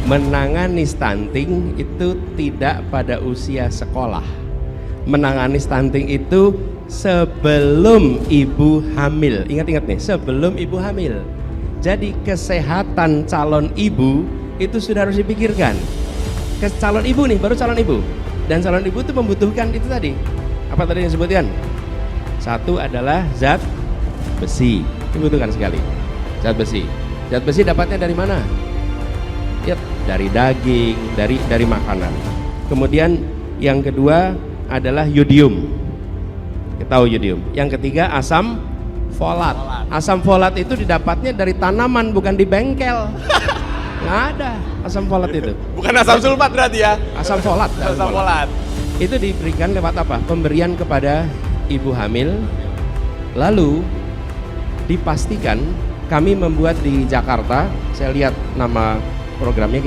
menangani stunting itu tidak pada usia sekolah. Menangani stunting itu sebelum ibu hamil. Ingat-ingat nih, sebelum ibu hamil. Jadi kesehatan calon ibu itu sudah harus dipikirkan. Calon ibu nih, baru calon ibu. Dan calon ibu itu membutuhkan itu tadi. Apa tadi yang disebutkan? Satu adalah zat besi, dibutuhkan sekali. Zat besi. Zat besi dapatnya dari mana? Ya, dari daging, dari makanan. Kemudian yang kedua adalah yodium. Kita tahu yodium. Yang ketiga asam folat. Asam folat itu didapatnya dari tanaman, bukan di bengkel. Nggak ada asam folat itu. Bukan asam sulfat berarti ya? Asam folat. Asam folat. Itu diberikan lewat apa? Pemberian kepada ibu hamil. Lalu dipastikan, kami membuat di Jakarta, saya lihat nama programnya,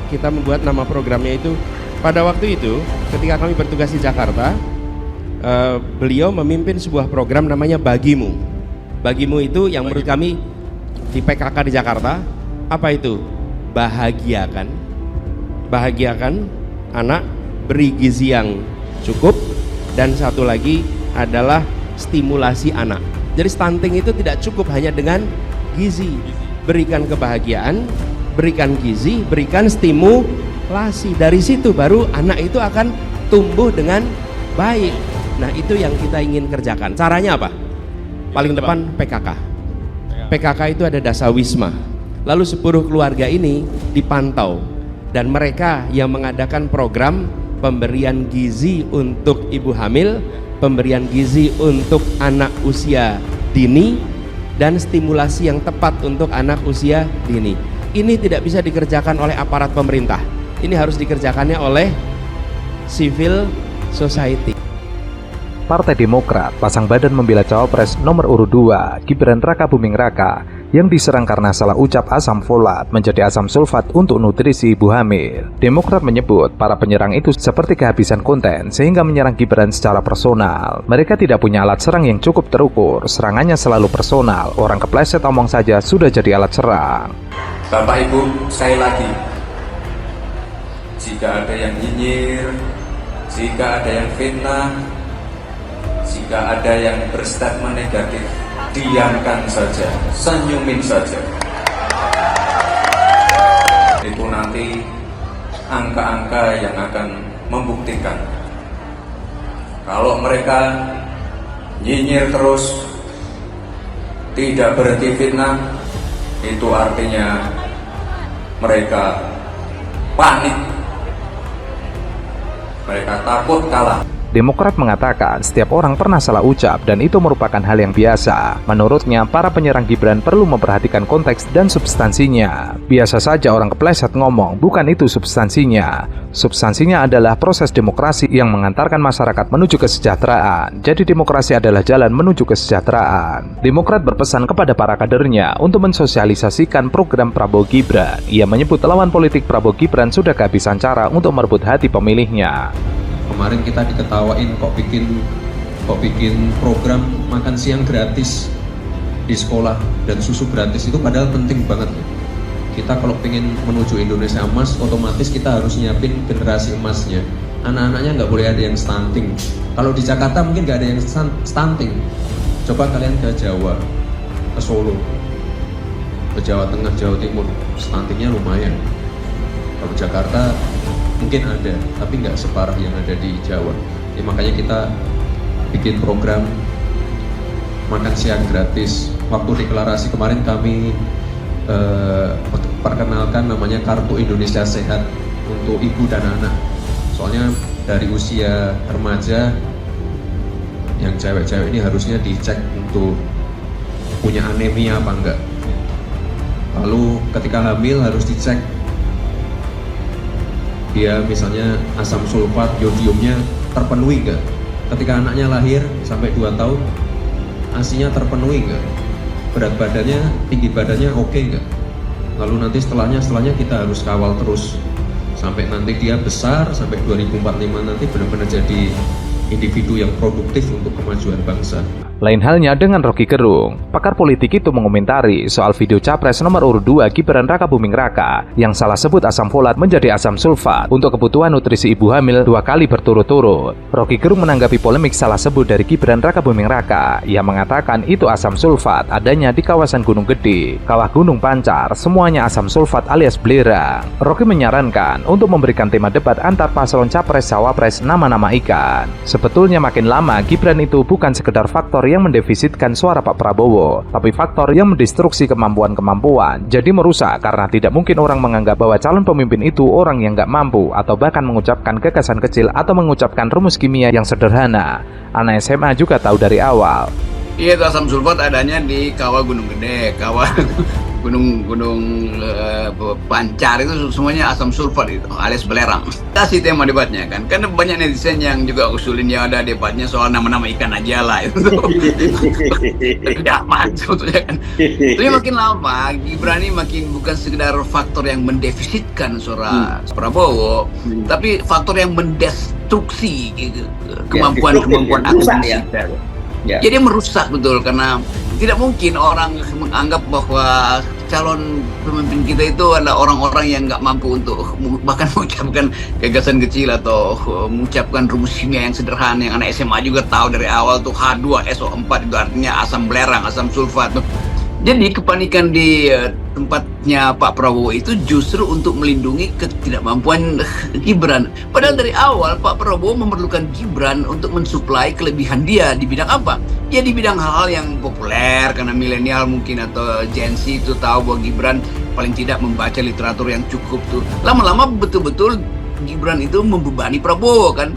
kita membuat nama programnya itu pada waktu itu ketika kami bertugas di Jakarta, beliau memimpin sebuah program namanya Bagimu. Bagimu itu yang menurut kami di PKK di Jakarta, apa itu? Bahagiakan anak, beri gizi yang cukup, dan satu lagi adalah stimulasi anak. Jadi stunting itu tidak cukup hanya dengan gizi, berikan kebahagiaan, berikan gizi, berikan stimulasi. Dari situ baru anak itu akan tumbuh dengan baik. Nah, itu yang kita ingin kerjakan. Caranya apa? Paling depan PKK. PKK itu ada dasawisma. Lalu 10 keluarga ini dipantau, dan mereka yang mengadakan program pemberian gizi untuk ibu hamil, pemberian gizi untuk anak usia dini, dan stimulasi yang tepat untuk anak usia dini. Ini tidak bisa dikerjakan oleh aparat pemerintah. Ini harus dikerjakannya oleh civil society. Partai Demokrat pasang badan membela cawapres nomor urut 2 Gibran Rakabuming Raka yang diserang karena salah ucap asam folat menjadi asam sulfat untuk nutrisi ibu hamil. Demokrat menyebut para penyerang itu seperti kehabisan konten sehingga menyerang Gibran secara personal. Mereka tidak punya alat serang yang cukup terukur, serangannya selalu personal. Orang kepleset omong saja sudah jadi alat serang. Bapak Ibu, sekali lagi, jika ada yang nyinyir, jika ada yang fitnah, jika ada yang berstatement negatif, diamkan saja, senyumin saja. Itu nanti angka-angka yang akan membuktikan kalau mereka nyinyir terus, tidak berhenti fitnah, itu artinya mereka panik, mereka takut kalah. Demokrat mengatakan setiap orang pernah salah ucap dan itu merupakan hal yang biasa. Menurutnya, para penyerang Gibran perlu memperhatikan konteks dan substansinya. Biasa saja orang kepleset ngomong, bukan itu substansinya. Substansinya adalah proses demokrasi yang mengantarkan masyarakat menuju kesejahteraan. Jadi demokrasi adalah jalan menuju kesejahteraan. Demokrat berpesan kepada para kadernya untuk mensosialisasikan program Prabowo Gibran. Ia menyebut lawan politik Prabowo Gibran sudah kehabisan cara untuk merebut hati pemilihnya. Kemarin kita diketawain kok bikin program makan siang gratis di sekolah dan susu gratis, itu padahal penting banget. Kita kalau pengen menuju Indonesia emas, otomatis kita harus nyiapin generasi emasnya. Anak-anaknya nggak boleh ada yang stunting. Kalau di Jakarta mungkin nggak ada yang stunting. Coba kalian ke Jawa, ke Solo, ke Jawa Tengah, Jawa Timur, stuntingnya lumayan. Kalau Jakarta mungkin ada, tapi nggak separah yang ada di Jawa. Makanya kita bikin program makan siang gratis. Waktu deklarasi kemarin kami perkenalkan namanya Kartu Indonesia Sehat untuk ibu dan anak. Soalnya dari usia remaja yang cewek-cewek ini harusnya dicek untuk punya anemia apa enggak. Lalu ketika hamil harus dicek dia misalnya asam sulfat, yodiumnya terpenuhi enggak. Ketika anaknya lahir sampai 2 tahun, ASI-nya terpenuhi enggak, berat badannya, tinggi badannya oke enggak. Lalu nanti setelahnya kita harus kawal terus sampai nanti dia besar, sampai 2045 nanti benar-benar jadi individu yang produktif untuk kemajuan bangsa. Lain halnya dengan Rocky Gerung. Pakar politik itu mengomentari soal video capres nomor urut 2 Gibran Rakabuming Raka yang salah sebut asam folat menjadi asam sulfat untuk kebutuhan nutrisi ibu hamil 2 kali berturut-turut. Rocky Gerung menanggapi polemik salah sebut dari Gibran Rakabuming Raka yang mengatakan itu asam sulfat adanya di kawasan Gunung Gede, Kawah Gunung Pancar, semuanya asam sulfat alias belerang. Rocky menyarankan untuk memberikan tema debat antar paslon capres-cawapres nama-nama ikan. Sebetulnya makin lama Gibran itu bukan sekedar faktor yang mendefisitkan suara Pak Prabowo, tapi faktor yang mendestruksi kemampuan-kemampuan. Jadi merusak karena tidak mungkin orang menganggap bahwa calon pemimpin itu orang yang nggak mampu atau bahkan mengucapkan gagasan kecil atau mengucapkan rumus kimia yang sederhana. Anak SMA juga tahu dari awal. Iya, itu asam sulfat adanya di kawah Gunung Gede, kawah gunung Pancar itu semuanya asam sulfat itu alias belerang. Kasih tema debatnya kan, karena banyak netizen yang juga usulin ya ada debatnya soal nama-nama ikan aja lah itu. Tidak aman sebetulnya kan. Tapi makin lama Gibran ini makin bukan sekedar faktor yang mendefisitkan suara Prabowo, tapi faktor yang mendestruksi gitu, kemampuan aktivitas. Ya. Jadi merusak betul, karena tidak mungkin orang menganggap bahwa calon pemimpin kita itu adalah orang-orang yang nggak mampu untuk bahkan mengucapkan gagasan kecil atau mengucapkan rumus kimia yang sederhana yang anak SMA juga tahu dari awal tuh H2SO4 itu artinya asam belerang, asam sulfat. Jadi kepanikan di tempatnya Pak Prabowo itu justru untuk melindungi ketidakmampuan Gibran. Padahal dari awal Pak Prabowo memerlukan Gibran untuk mensuplai kelebihan dia di bidang apa? Ya di bidang hal-hal yang populer, karena milenial mungkin atau Gen Z itu tahu bahwa Gibran paling tidak membaca literatur yang cukup tuh. Lama-lama betul-betul Gibran itu membebani Prabowo kan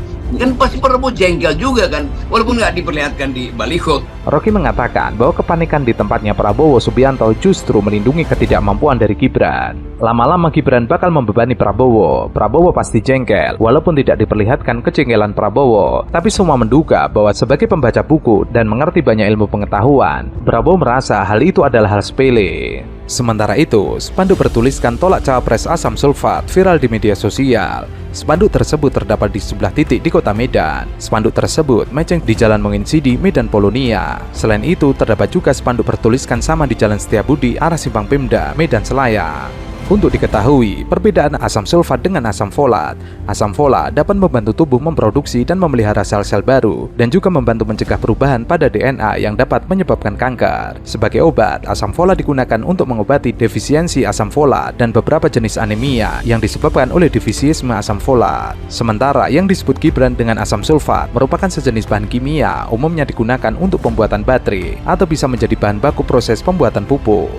pasti Prabowo jengkel juga kan, walaupun nggak diperlihatkan di baliho. Rocky mengatakan bahwa kepanikan di tempatnya Prabowo Subianto justru melindungi ketidakmampuan dari Gibran. Lama-lama Gibran bakal membebani Prabowo. Prabowo pasti jengkel, walaupun tidak diperlihatkan kejengkelan Prabowo. Tapi semua menduga bahwa sebagai pembaca buku dan mengerti banyak ilmu pengetahuan, Prabowo merasa hal itu adalah hal sepele. Sementara itu, spanduk bertuliskan tolak cawapres asam sulfat viral di media sosial. Spanduk tersebut terdapat di sebelah titik di kota Medan. Spanduk tersebut meceng di Jalan Menginsidi, Medan Polonia. Selain itu, terdapat juga spanduk bertuliskan sama di Jalan Setiabudi, arah Simpang Pemda, Medan Selayar. Untuk diketahui, perbedaan asam sulfat dengan asam folat. Asam folat dapat membantu tubuh memproduksi dan memelihara sel-sel baru, dan juga membantu mencegah perubahan pada DNA yang dapat menyebabkan kanker. Sebagai obat, asam folat digunakan untuk mengobati defisiensi asam folat dan beberapa jenis anemia yang disebabkan oleh defisiensi asam folat. Sementara yang disebut Gibran dengan asam sulfat merupakan sejenis bahan kimia umumnya digunakan untuk pembuatan baterai atau bisa menjadi bahan baku proses pembuatan pupuk.